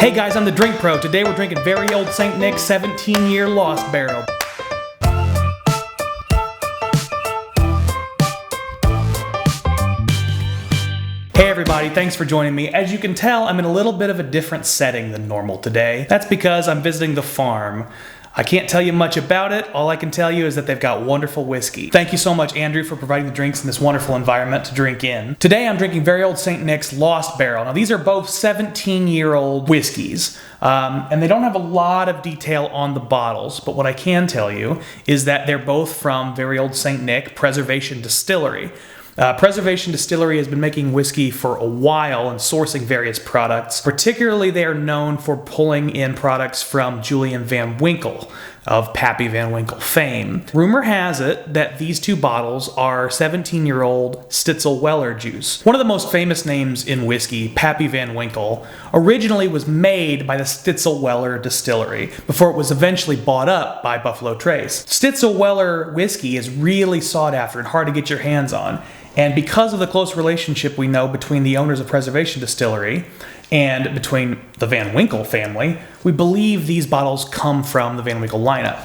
Hey guys, I'm the Drink Pro. Today we're drinking very old St. Nick's 17-year lost barrel. Hey everybody, thanks for joining me. As you can tell, I'm in a little bit of a different setting than normal today. That's because I'm visiting the farm. I can't tell you much about it. All I can tell you is that they've got wonderful whiskey. Thank you so much, Andrew, for providing the drinks in this wonderful environment to drink in. Today I'm drinking very old St. Nick's Lost Barrel. Now these are both 17-year-old whiskeys, and they don't have a lot of detail on the bottles, but what I can tell you is that they're both from very old St. Nick Preservation Distillery. Preservation Distillery has been making whiskey for a while and sourcing various products. Particularly, they are known for pulling in products from Julian Van Winkle of Pappy Van Winkle fame. Rumor has it that these two bottles are 17-year-old Stitzel-Weller juice. One of the most famous names in whiskey, Pappy Van Winkle, originally was made by the Stitzel-Weller Distillery before it was eventually bought up by Buffalo Trace. Stitzel-Weller whiskey is really sought after and hard to get your hands on. And because of the close relationship we know between the owners of Preservation Distillery and between the Van Winkle family, we believe these bottles come from the Van Winkle lineup.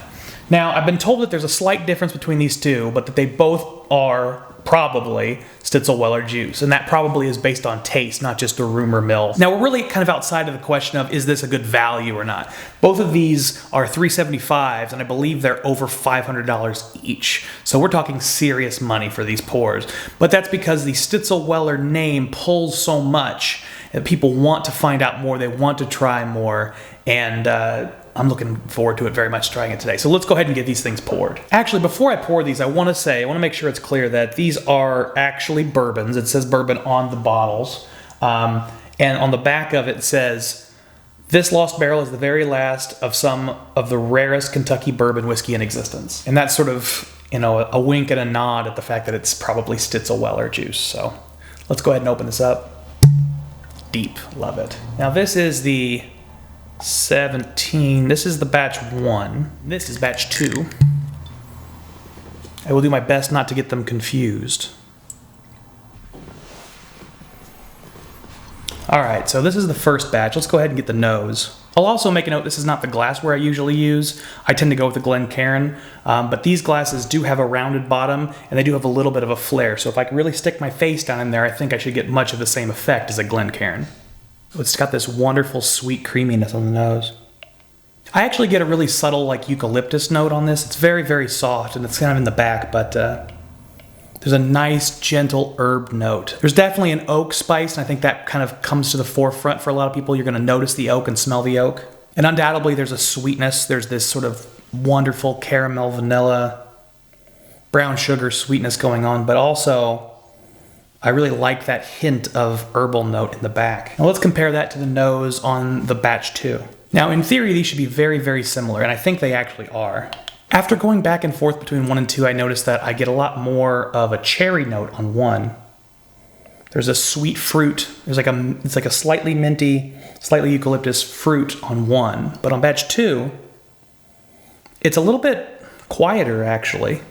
Now, I've been told that there's a slight difference between these two, but that they both are probably Stitzel-Weller juice, and that probably is based on taste, not just a rumor mill. Now, we're really kind of outside of the question of, is this a good value or not? Both of these are $375s, and I believe they're over $500 each. So we're talking serious money for these pours. But that's because the Stitzel-Weller name pulls so much that people want to find out more, they want to try more, and I'm looking forward to it very much, trying it today. So let's go ahead and get these things poured. Actually, before I pour these, I want to make sure it's clear that these are actually bourbons. It says bourbon on the bottles. And on the back of it says, this Lost Barrel is the very last of some of the rarest Kentucky bourbon whiskey in existence. And that's sort of, a wink and a nod at the fact that it's probably Stitzel-Weller juice. So let's go ahead and open this up. Deep, love it. Now this is the 17. This is the batch 1. This is batch 2. I will do my best not to get them confused. Alright, so this is the first batch. Let's go ahead and get the nose. I'll also make a note, this is not the glassware I usually use. I tend to go with the Glencairn, but these glasses do have a rounded bottom, and they do have a little bit of a flare, so if I can really stick my face down in there, I think I should get much of the same effect as a Glencairn. It's got this wonderful sweet creaminess on the nose. I actually get a really subtle eucalyptus note on this. It's very, very soft, and it's kind of in the back, but there's a nice, gentle herb note. There's definitely an oak spice, and I think that kind of comes to the forefront for a lot of people. You're going to notice the oak and smell the oak. And undoubtedly, there's a sweetness. There's this sort of wonderful caramel, vanilla, brown sugar sweetness going on, but also I really like that hint of herbal note in the back. Now let's compare that to the nose on the batch 2. Now in theory, these should be very, very similar, and I think they actually are. After going back and forth between 1 and 2, I noticed that I get a lot more of a cherry note on 1. There's a sweet fruit. It's like a slightly minty, slightly eucalyptus fruit on 1. But on batch 2, it's a little bit quieter, actually.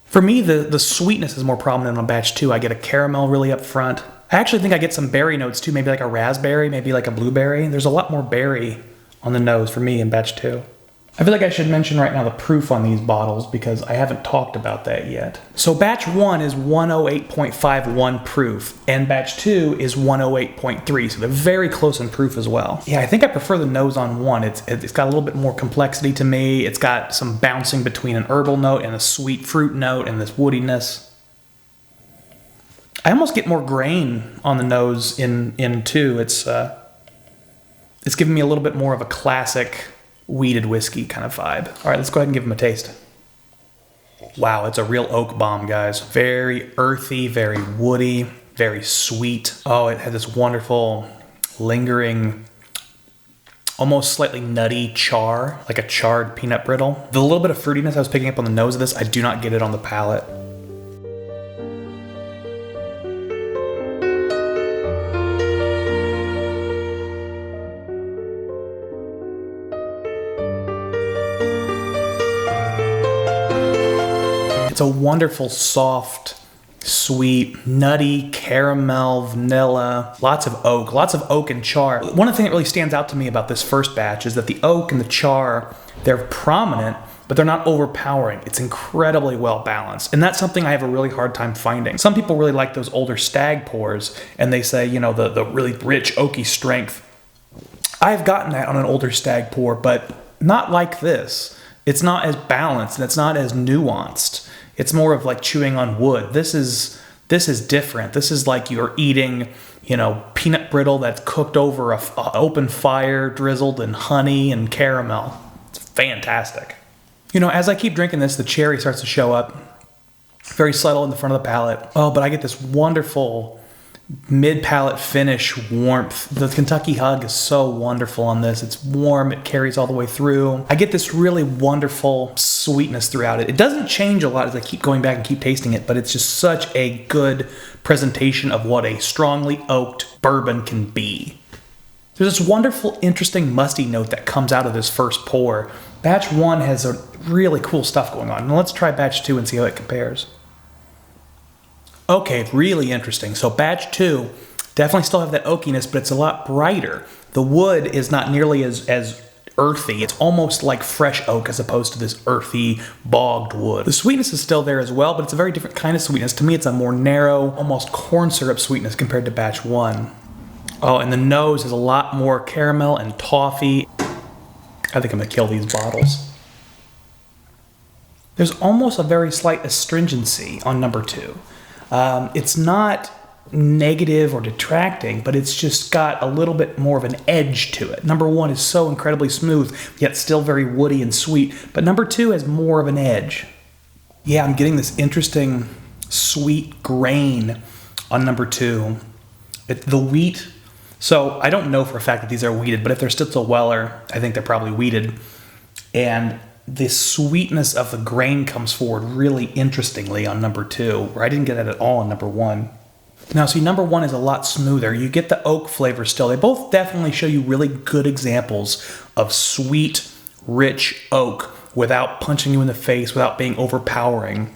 For me, the sweetness is more prominent on batch 2. I get a caramel really up front. I actually think I get some berry notes too, maybe like a raspberry, maybe like a blueberry. There's a lot more berry on the nose for me in batch 2. I feel like I should mention right now the proof on these bottles because I haven't talked about that yet. So batch 1 is 108.51 proof, and batch 2 is 108.3, so they're very close in proof as well. Yeah, I think I prefer the nose on 1. It's got a little bit more complexity to me. It's got some bouncing between an herbal note and a sweet fruit note and this woodiness. I almost get more grain on the nose in 2. It's giving me a little bit more of a classic weeded whiskey kind of vibe. All right, let's go ahead and give them a taste. Wow, it's a real oak bomb, guys. Very earthy, very woody, very sweet. Oh, it had this wonderful, lingering, almost slightly nutty char, like a charred peanut brittle. The little bit of fruitiness I was picking up on the nose of this, I do not get it on the palate. It's a wonderful, soft, Sweet, nutty, caramel, vanilla, lots of oak and char. One of the things that really stands out to me about this first batch is that the oak and the char, they're prominent, but they're not overpowering. It's incredibly well balanced. And that's something I have a really hard time finding. Some people really like those older stag pours, and they say, you know, the really rich oaky strength. I've gotten that on an older stag pour, but not like this. It's not as balanced and it's not as nuanced. It's more of like chewing on wood. This is different. This is like you're eating, you know, peanut brittle that's cooked over a open fire, drizzled in honey and caramel. It's fantastic. You know, as I keep drinking this, the cherry starts to show up. Very subtle in the front of the palate. Oh, but I get this wonderful mid-palate finish warmth. The Kentucky Hug is so wonderful on this. It's warm, it carries all the way through. I get this really wonderful sweetness throughout it. It doesn't change a lot as I keep going back and keep tasting it, but it's just such a good presentation of what a strongly oaked bourbon can be. There's this wonderful, interesting, musty note that comes out of this first pour. Batch 1 has a really cool stuff going on. Now let's try batch 2 and see how it compares. Okay, really interesting. So batch 2 definitely still have that oakiness, but it's a lot brighter. The wood is not nearly as earthy. It's almost like fresh oak as opposed to this earthy, bogged wood. The sweetness is still there as well, but it's a very different kind of sweetness. To me, it's a more narrow, almost corn syrup sweetness compared to batch 1. Oh, and the nose is a lot more caramel and toffee. I think I'm gonna kill these bottles. There's almost a very slight astringency on number 2. It's not negative or detracting, but it's just got a little bit more of an edge to it. Number 1 is so incredibly smooth, yet still very woody and sweet, but number 2 has more of an edge. Yeah, I'm getting this interesting sweet grain on number 2. The wheat, so I don't know for a fact that these are wheated, but if they're Stitzel-Weller, I think they're probably wheated. And the sweetness of the grain comes forward really interestingly on number 2, where I didn't get that at all on number 1. Now, see, number 1 is a lot smoother. You get the oak flavor still. They both definitely show you really good examples of sweet, rich oak without punching you in the face, without being overpowering.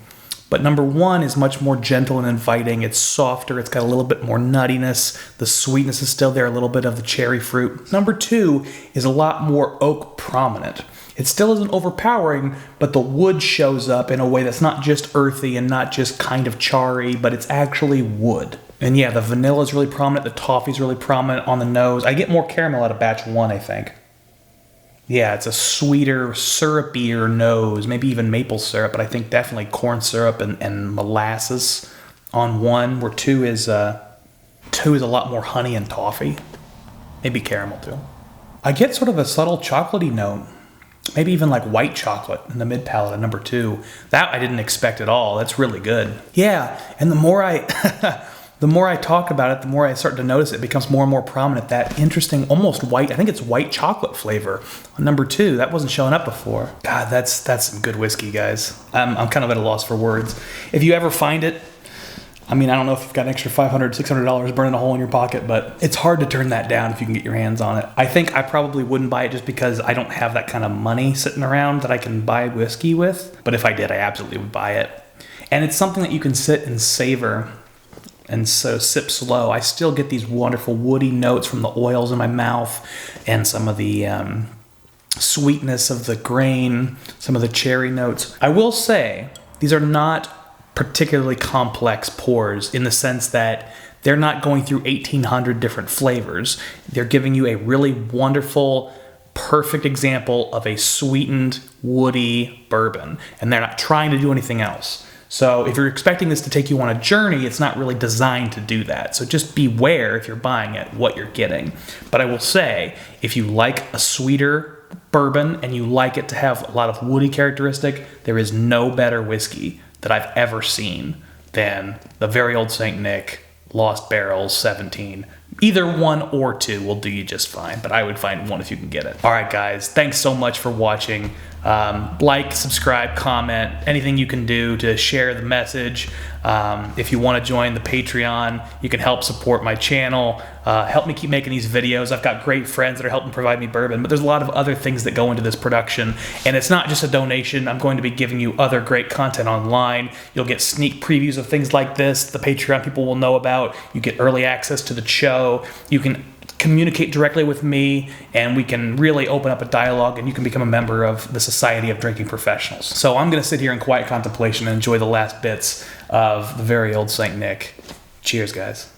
But number 1 is much more gentle and inviting. It's softer. It's got a little bit more nuttiness. The sweetness is still there, a little bit of the cherry fruit. Number 2 is a lot more oak prominent. It still isn't overpowering, but the wood shows up in a way that's not just earthy and not just kind of charry, but it's actually wood. And yeah, the vanilla is really prominent. The toffee is really prominent on the nose. I get more caramel out of batch 1, I think. Yeah, it's a sweeter, syrupier nose, maybe even maple syrup, but I think definitely corn syrup and molasses on 1, where 2 is a lot more honey and toffee. Maybe caramel too. I get sort of a subtle chocolatey note. Maybe even like white chocolate in the mid palate of number 2. That I didn't expect at all. That's really good. Yeah, and the more I talk about it, the more I start to notice it becomes more and more prominent. That interesting, almost white, I think it's white chocolate flavor on number 2. That wasn't showing up before. God, that's some good whiskey, guys. I'm kind of at a loss for words. If you ever find it, I mean, I don't know if you've got an extra $500, $600 burning a hole in your pocket, but it's hard to turn that down if you can get your hands on it. I think I probably wouldn't buy it just because I don't have that kind of money sitting around that I can buy whiskey with. But if I did, I absolutely would buy it. And it's something that you can sit and savor and so sip slow. I still get these wonderful woody notes from the oils in my mouth and some of the sweetness of the grain, some of the cherry notes. I will say, these are not particularly complex pours in the sense that they're not going through 1,800 different flavors. They're giving you a really wonderful, perfect example of a sweetened, woody bourbon, and they're not trying to do anything else. So if you're expecting this to take you on a journey, it's not really designed to do that. So just beware if you're buying it, what you're getting. But I will say, if you like a sweeter bourbon and you like it to have a lot of woody characteristic, there is no better whiskey that I've ever seen than the Very Old St. Nick Lost Barrels 17. Either 1 or 2 will do you just fine, but I would find 1 if you can get it. All right, guys, thanks so much for watching. Like, subscribe, comment, anything you can do to share the message. If you want to join the Patreon, you can help support my channel, help me keep making these videos. I've got great friends that are helping provide me bourbon, but there's a lot of other things that go into this production, and it's not just a donation. I'm going to be giving you other great content online. You'll get sneak previews of things like this the Patreon people will know about. You get early access to the show. You can communicate directly with me, and we can really open up a dialogue, and you can become a member of the Society of Drinking Professionals. So I'm going to sit here in quiet contemplation and enjoy the last bits of the very old St. Nick. Cheers, guys.